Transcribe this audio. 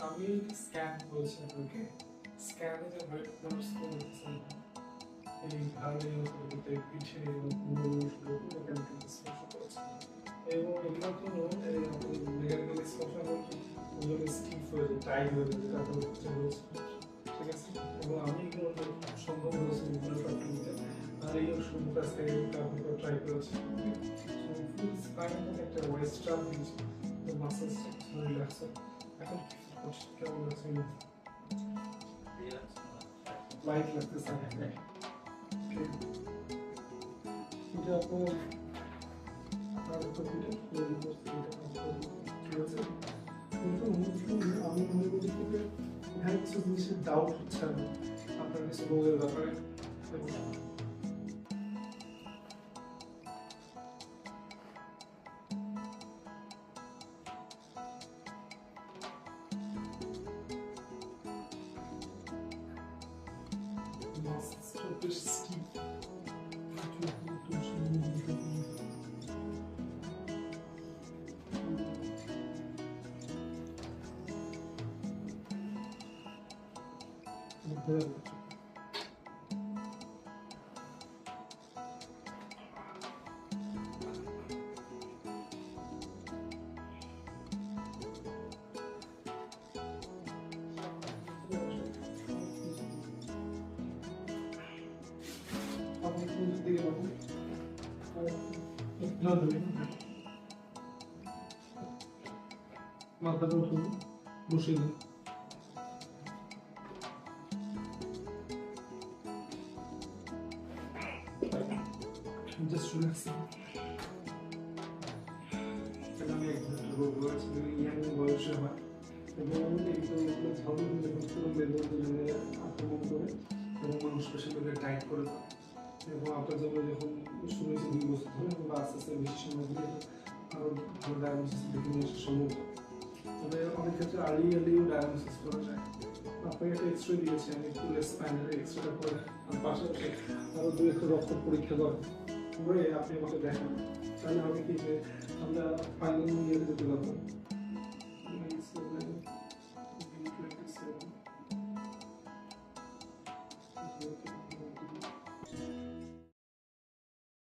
আমি স্ক্যান করেছি আপনাকে স্ক্যানে যে ব্রেড ক্রাম্বস করে দিচ্ছেন এই ঘাড়ে ওপরে পিঠে মেকানিক্যাল ডিসফাংশন করেছে এবং এগুলোর জন্য মেকানিক্যাল ডিসফাংশন ওগুলো স্টিফ হয়ে যায় টাইট হয়ে যায় তারপর ঠিক আছে এবং আমি এগুলো সম্ভব হয়েছে বিভিন্ন প্রাকৃতিক আর এই ওষুধ কাছ থেকে আপনাকে ট্রাই করেছি ফুল স্পাইনাল একটা ওয়েস্ট ট্রাপ দিয়েছি তো মাসেলস রিল্যাক্স এখন কেমন লাগছে লাইট লাগতেছে এটা আপনার আর তো ঠিক আছে কিন্তু আমি মনে করি যে এখানে কিছু জিনিসের ডাউট হচ্ছে আপনার কিছু রোগের ব্যাপারে মাথাটা উঠুন বসে দিন জাস্ট রিল্যাক্স আমি একজন রোগ রয়েছে ইয়াং বয়সে হয় এবং এইগুলো ঝাড়ু পুরো মেরুদণ্ডে আক্রমণ করে এবং মানুষ পেশাগুলো টাইট করে দেয় এবং আপনার যেমন যখন শুরু হয়েছে 2 বছর ধরে বা আস্তে আস্তে বেশি সময় ধরে আরও ডায়াগনোসিস দেখে নিয়ে আসা সম্ভব তবে অনেক ক্ষেত্রে আর্লিও ডায়াগনোসিস করা যায় আপনাকে একটা এক্সরে দিয়েছে আমি ফুল স্পাইনাল এক্সরেটা করে আর পাশাপাশি আরও 2-1 রক্ত পরীক্ষা করে আপনি আমাকে দেখান তাহলে আমি কি যে আমরা ফাইনাল নিয়ে যেতে পারবো